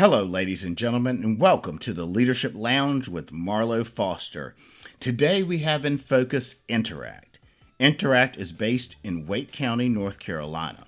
Hello, ladies and gentlemen, and welcome to the Leadership Lounge with Marlowe Foster. Today we have in focus InterAct. InterAct is based in Wake County, North Carolina.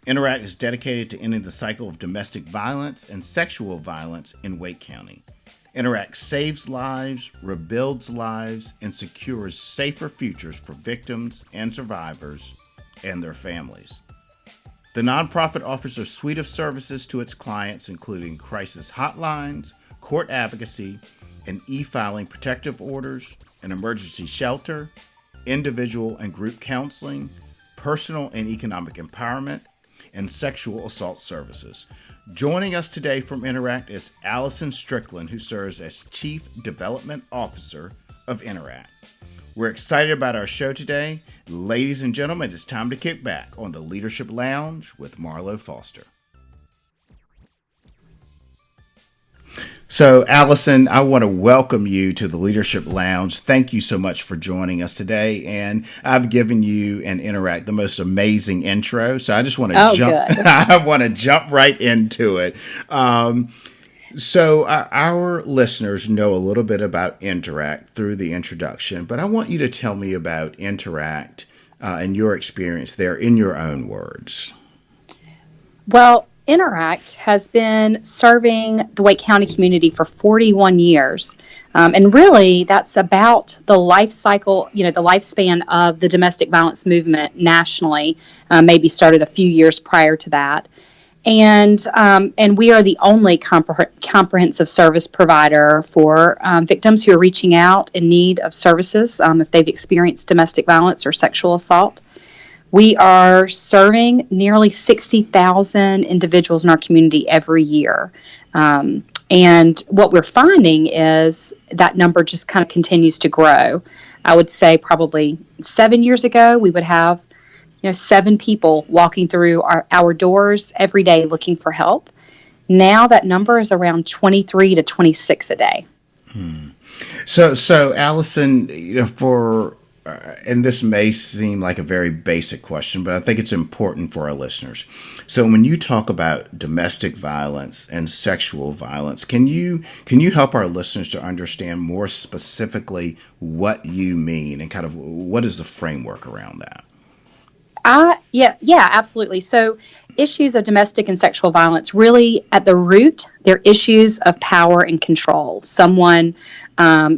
InterAct is dedicated to ending the cycle of domestic violence and sexual violence in Wake County. InterAct saves lives, rebuilds lives, and secures safer futures for victims and survivors and their families. The nonprofit offers a suite of services to its clients, including crisis hotlines, court advocacy, and e-filing protective orders, an emergency shelter, individual and group counseling, personal and economic empowerment, and sexual assault services. Joining us today from InterAct is Allison Strickland, who serves as Chief Development Officer of InterAct. We're excited about our show today. Ladies and gentlemen, it's time to kick back on the Leadership Lounge with Marlowe Foster. So, Allison, I want to welcome you to the Leadership Lounge. Thank you so much for joining us today. And I've given you and InterAct the most amazing intro. So I just want to I want to jump right into it. So our listeners know a little bit about InterAct through the introduction, but I want you to tell me about InterAct and your experience there in your own words. Well, InterAct has been serving the Wake County community for 41 years. And really, that's about the life cycle, the lifespan of the domestic violence movement nationally, maybe started a few years prior to that. And we are the only comprehensive service provider for victims who are reaching out in need of services if they've experienced domestic violence or sexual assault. We are serving nearly 60,000 individuals in our community every year. And what we're finding is that number just kind of continues to grow. I would say probably 7 years ago, we would have 7 people walking through our doors every day looking for help. Now that number is around 23 to 26 a day. So Allison, and this may seem like a very basic question, but I think it's important for our listeners. So when you talk about domestic violence and sexual violence, can you help our listeners to understand more specifically what you mean and kind of what is the framework around that? Yeah, absolutely. So issues of domestic and sexual violence, really at the root, they're issues of power and control. Someone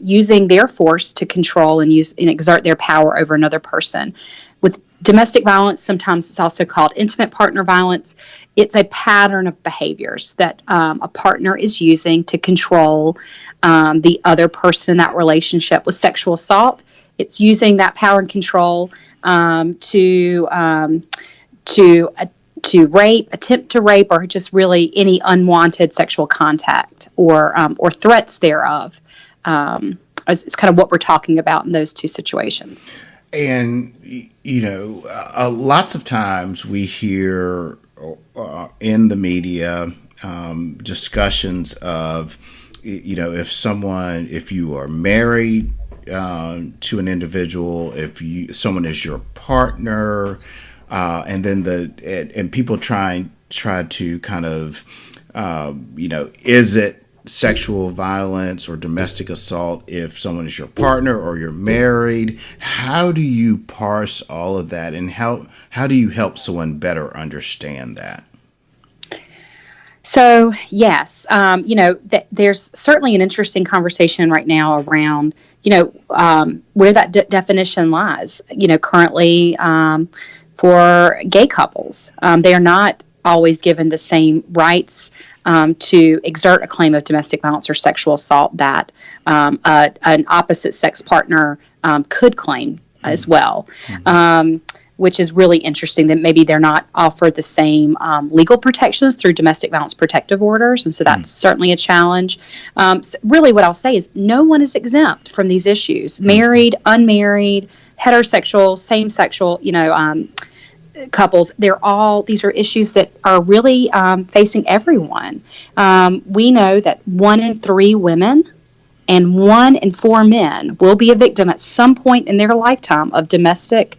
using their force to control and exert their power over another person. With domestic violence, sometimes it's also called intimate partner violence. It's a pattern of behaviors that a partner is using to control the other person in that relationship. With sexual assault, it's using that power and control to rape, attempt to rape, or just really any unwanted sexual contact or threats thereof. It's kind of what we're talking about in those two situations. And lots of times we hear in the media discussions of if you are married to an individual, someone is your partner, and then people try to kind of is it sexual violence or domestic assault if someone is your partner or you're married? How do you parse all of that, and how do you help someone better understand that? So, yes, there's certainly an interesting conversation right now around, where that definition lies. Currently for gay couples, they are not always given the same rights to exert a claim of domestic violence or sexual assault that an opposite sex partner could claim as well. Which is really interesting that maybe they're not offered the same legal protections through domestic violence protective orders. And so that's certainly a challenge. So really what I'll say is no one is exempt from these issues. Married, unmarried, heterosexual, same-sexual, couples, these are issues that are really facing everyone. We know that 1 in 3 women and 1 in 4 men will be a victim at some point in their lifetime of domestic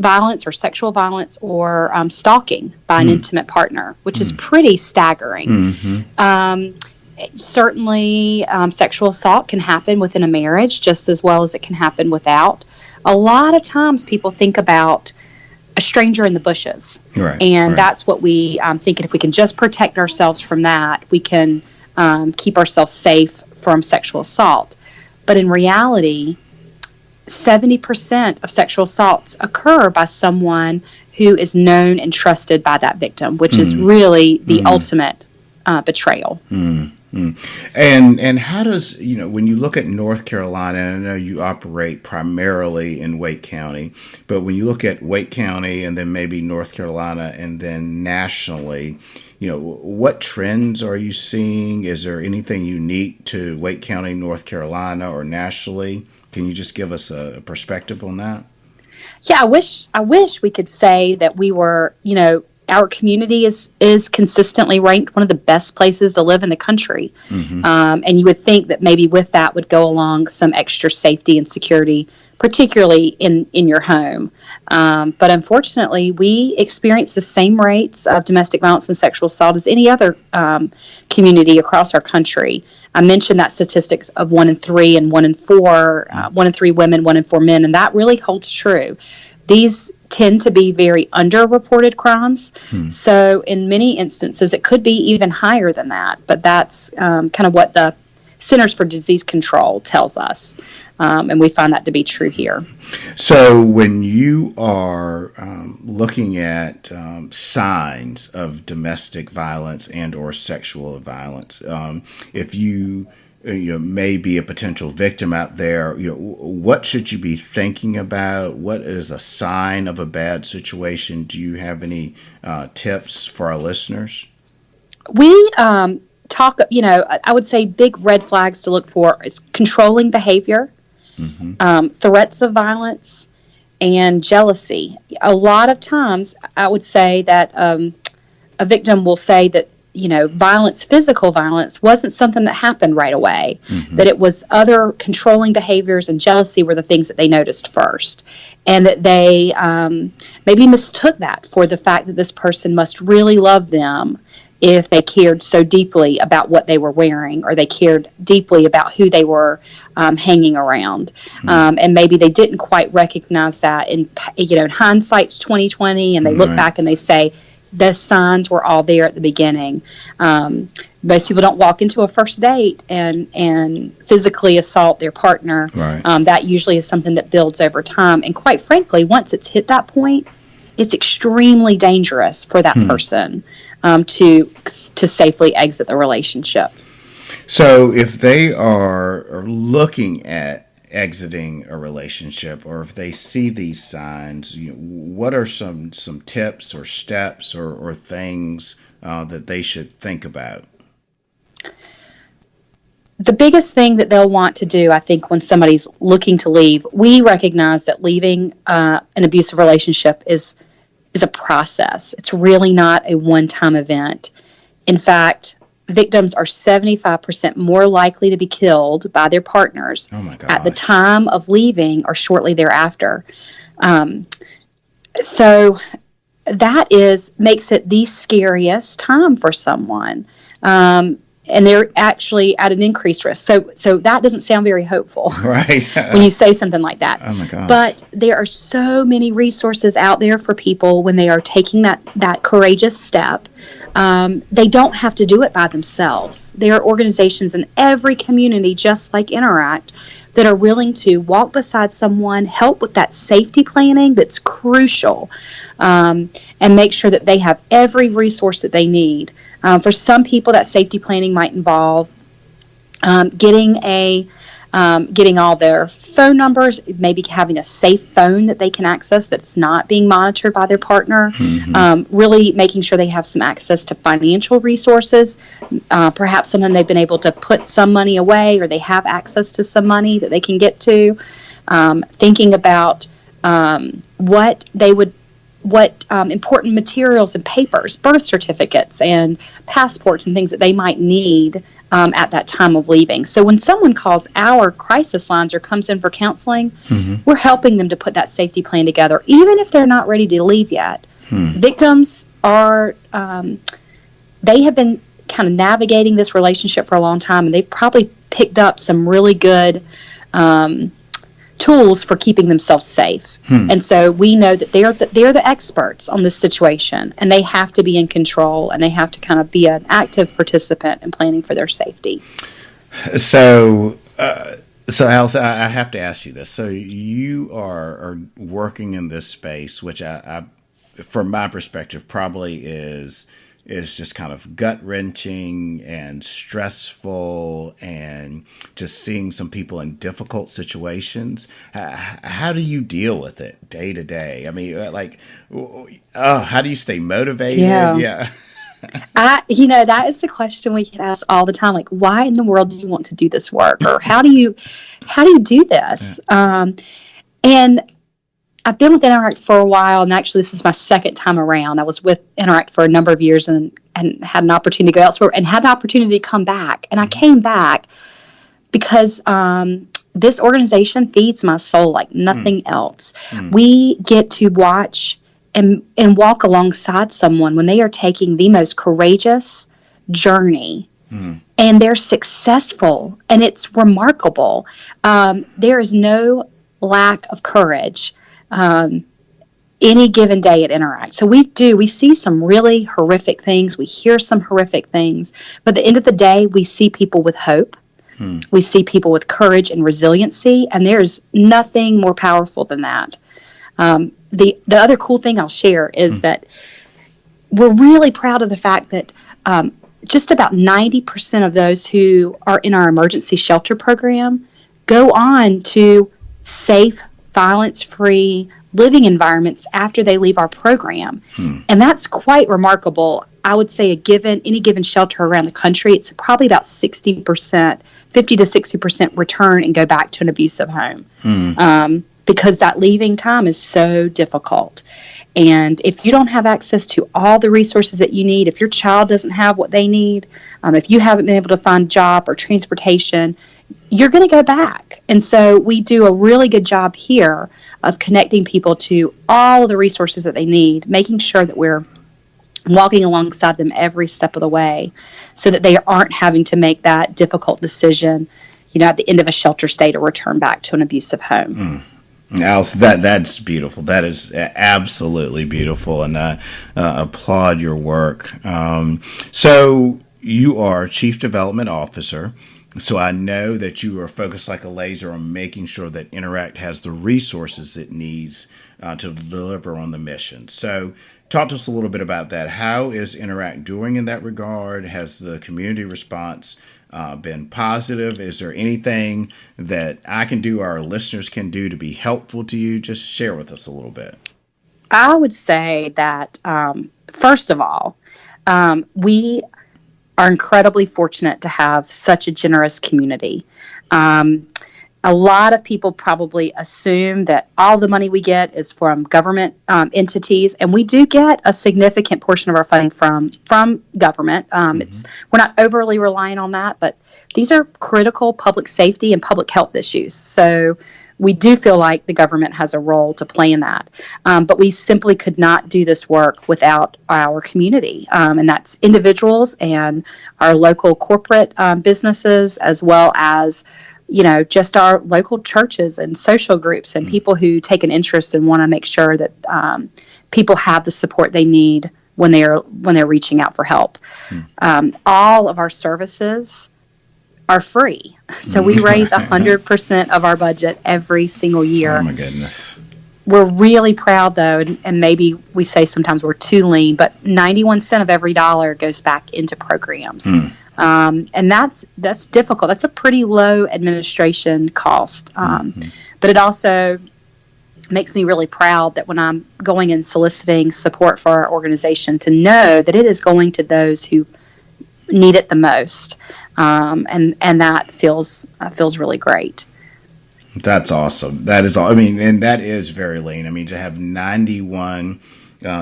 violence or sexual violence or stalking by an intimate partner, which is pretty staggering. Certainly, sexual assault can happen within a marriage just as well as it can happen without. A lot of times people think about a stranger in the bushes. And that's what we think. If we can just protect ourselves from that, we can keep ourselves safe from sexual assault. But in reality, 70% of sexual assaults occur by someone who is known and trusted by that victim, which is really the ultimate betrayal. And how does, when you look at North Carolina, and I know you operate primarily in Wake County, but when you look at Wake County and then maybe North Carolina and then nationally, what trends are you seeing? Is there anything unique to Wake County, North Carolina, or nationally? Can you just give us a perspective on that? Yeah, I wish we could say that we were, our community is consistently ranked one of the best places to live in the country. And you would think that maybe with that would go along some extra safety and security, particularly in your home. But unfortunately, we experience the same rates of domestic violence and sexual assault as any other community across our country. I mentioned that statistics of 1 in 3 and 1 in 4, 1 in 3 women, 1 in 4 men, and that really holds true. These tend to be very underreported crimes. So in many instances, it could be even higher than that. But that's kind of what the Centers for Disease Control tells us. And we find that to be true here. So when you are looking at signs of domestic violence and or sexual violence, if you may be a potential victim out there, what should you be thinking about? What is a sign of a bad situation? Do you have any tips for our listeners? We talk, I would say big red flags to look for is controlling behavior, threats of violence, and jealousy. A lot of times I would say that a victim will say that violence, physical violence, wasn't something that happened right away, that it was other controlling behaviors, and jealousy were the things that they noticed first, and that they maybe mistook that for the fact that this person must really love them if they cared so deeply about what they were wearing, or they cared deeply about who they were hanging around. And maybe they didn't quite recognize that in hindsight's 2020, and they look back and they say, the signs were all there at the beginning. Most people don't walk into a first date and physically assault their partner. That usually is something that builds over time. And quite frankly, once it's hit that point, it's extremely dangerous for that person to safely exit the relationship. So if they are looking at exiting a relationship, or if they see these signs, what are some tips or steps or things that they should think about? The biggest thing that they'll want to do, I think, when somebody's looking to leave, we recognize that leaving an abusive relationship is a process. It's really not a one-time event. In fact, victims are 75% more likely to be killed by their partners at the time of leaving or shortly thereafter. So that makes it the scariest time for someone. And they're actually at an increased risk. So that doesn't sound very hopeful, right? When you say something like that. Oh my gosh. But there are so many resources out there for people when they are taking that courageous step. They don't have to do it by themselves. There are organizations in every community, just like InterAct, that are willing to walk beside someone, help with that safety planning that's crucial, and make sure that they have every resource that they need. For some people, that safety planning might involve getting all their phone numbers, maybe having a safe phone that they can access that's not being monitored by their partner, really making sure they have some access to financial resources, perhaps something they've been able to put some money away, or they have access to some money that they can get to, thinking about what they would what important materials and papers, birth certificates and passports and things that they might need at that time of leaving. So when someone calls our crisis lines or comes in for counseling, we're helping them to put that safety plan together, even if they're not ready to leave yet. Victims are, they have been kind of navigating this relationship for a long time, and they've probably picked up some really good tools for keeping themselves safe. And so we know that they're the experts on this situation, and they have to be in control, and they have to kind of be an active participant in planning for their safety. So Allison, I have to ask you this. So you are working in this space, which I from my perspective, probably is just kind of gut-wrenching and stressful, and just seeing some people in difficult situations. How do you deal with it day to day? I mean, how do you stay motivated? Yeah. That is the question we get asked all the time. Like, why in the world do you want to do this work? Or how do you do this? And I've been with InterAct for a while, and actually this is my second time around. I was with InterAct for a number of years and had an opportunity to go elsewhere and had the opportunity to come back. And I came back because this organization feeds my soul like nothing else. We get to watch and walk alongside someone when they are taking the most courageous journey. And they're successful, and it's remarkable. There is no lack of courage any given day at InterAct. So we see some really horrific things. We hear some horrific things. But at the end of the day, we see people with hope. We see people with courage and resiliency, and there's nothing more powerful than that. The other cool thing I'll share is that we're really proud of the fact that just about 90% of those who are in our emergency shelter program go on to safe, violence-free living environments after they leave our program. And that's quite remarkable. I would say any given shelter around the country, it's probably about 60%, 50 to 60% return and go back to an abusive home. Because that leaving time is so difficult. And if you don't have access to all the resources that you need, if your child doesn't have what they need, if you haven't been able to find a job or transportation, you're going to go back. And so we do a really good job here of connecting people to all of the resources that they need, making sure that we're walking alongside them every step of the way so that they aren't having to make that difficult decision, at the end of a shelter stay to return back to an abusive home. Alice, that's beautiful. That is absolutely beautiful, and I applaud your work. So you are Chief Development Officer, so I know that you are focused like a laser on making sure that InterAct has the resources it needs to deliver on the mission. So talk to us a little bit about that. How is InterAct doing in that regard? Has the community response been positive? Is there anything that I can do, our listeners can do to be helpful to you? Just share with us a little bit. I would say that, first of all, we are incredibly fortunate to have such a generous community. A lot of people probably assume that all the money we get is from government entities, and we do get a significant portion of our funding from government. We're not overly reliant on that, but these are critical public safety and public health issues. So we do feel like the government has a role to play in that. But we simply could not do this work without our community, and that's individuals and our local corporate businesses, as well as just our local churches and social groups and people who take an interest and want to make sure that people have the support they need when they're reaching out for help. All of our services are free, so we raise 100% of our budget every single year. Oh my goodness. We're really proud, though, and maybe we say sometimes we're too lean, but 91 cents of every dollar goes back into programs. And that's difficult. That's a pretty low administration cost. But it also makes me really proud that when I'm going and soliciting support for our organization, to know that it is going to those who need it the most. And that feels really great. That's awesome. That is, and that is very lean. I mean, to have 91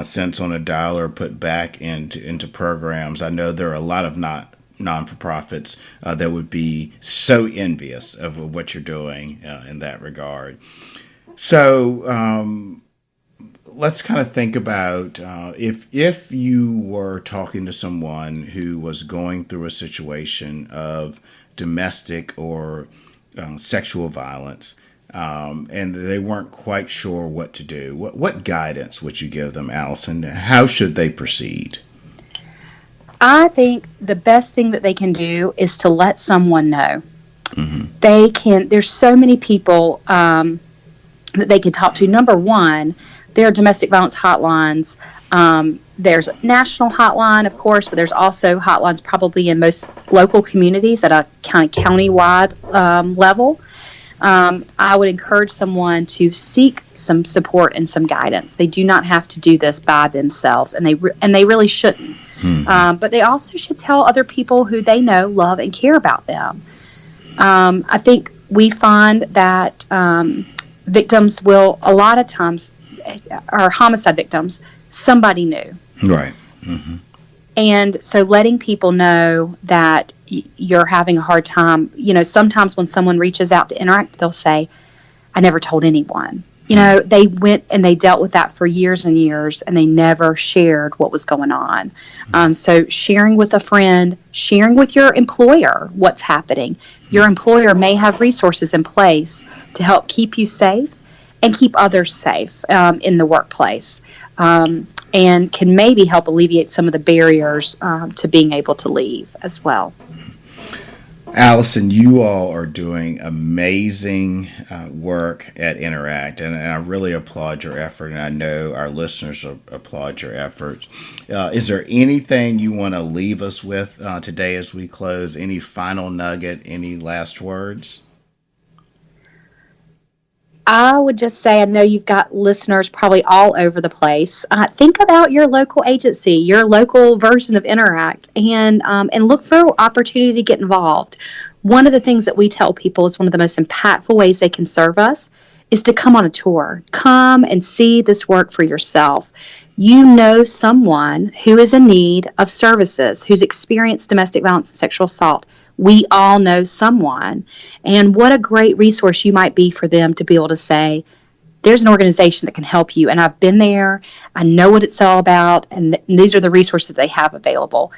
cents on a dollar put back into programs. I know there are a lot of non-for-profits that would be so envious of what you're doing in that regard. So let's kind of think about if you were talking to someone who was going through a situation of domestic or sexual violence, and they weren't quite sure what to do. What guidance would you give them, Allison? How should they proceed? I think the best thing that they can do is to let someone know. There's so many people that they can talk to. Number one, there are domestic violence hotlines. There's a national hotline, of course, but there's also hotlines probably in most local communities at a kind of county-wide level. I would encourage someone to seek some support and some guidance. They do not have to do this by themselves, and they really shouldn't. But they also should tell other people who they know, love, and care about them. I think we find that victims will, a lot of times, or homicide victims, somebody knew. Right. And so letting people know that you're having a hard time, sometimes when someone reaches out to InterAct, they'll say, I never told anyone. They went and they dealt with that for years and years, and they never shared what was going on. So sharing with a friend, sharing with your employer what's happening. Your employer may have resources in place to help keep you safe and keep others safe in the workplace. And can maybe help alleviate some of the barriers to being able to leave as well. Allison, you all are doing amazing work at InterAct, and I really applaud your effort, and I know our listeners applaud your efforts. Is there anything you want to leave us with today as we close? Any final nugget, any last words? I would just say, I know you've got listeners probably all over the place. Think about your local agency, your local version of InterAct, and look for opportunity to get involved. One of the things that we tell people is one of the most impactful ways they can serve us is to come on a tour. Come and see this work for yourself. You know someone who is in need of services, who's experienced domestic violence and sexual assault. We all know someone, and what a great resource you might be for them to be able to say, there's an organization that can help you, and I've been there, I know what it's all about, and these are the resources they have available.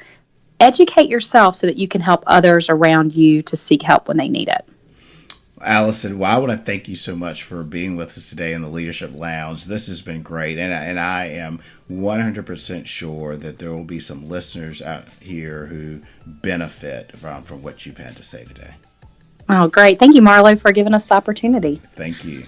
Educate yourself so that you can help others around you to seek help when they need it. Allison, well, I want to thank you so much for being with us today in the Leadership Lounge. This has been great, and I am 100% sure that there will be some listeners out here who benefit from what you've had to say today. Oh, great. Thank you, Marlowe, for giving us the opportunity. Thank you.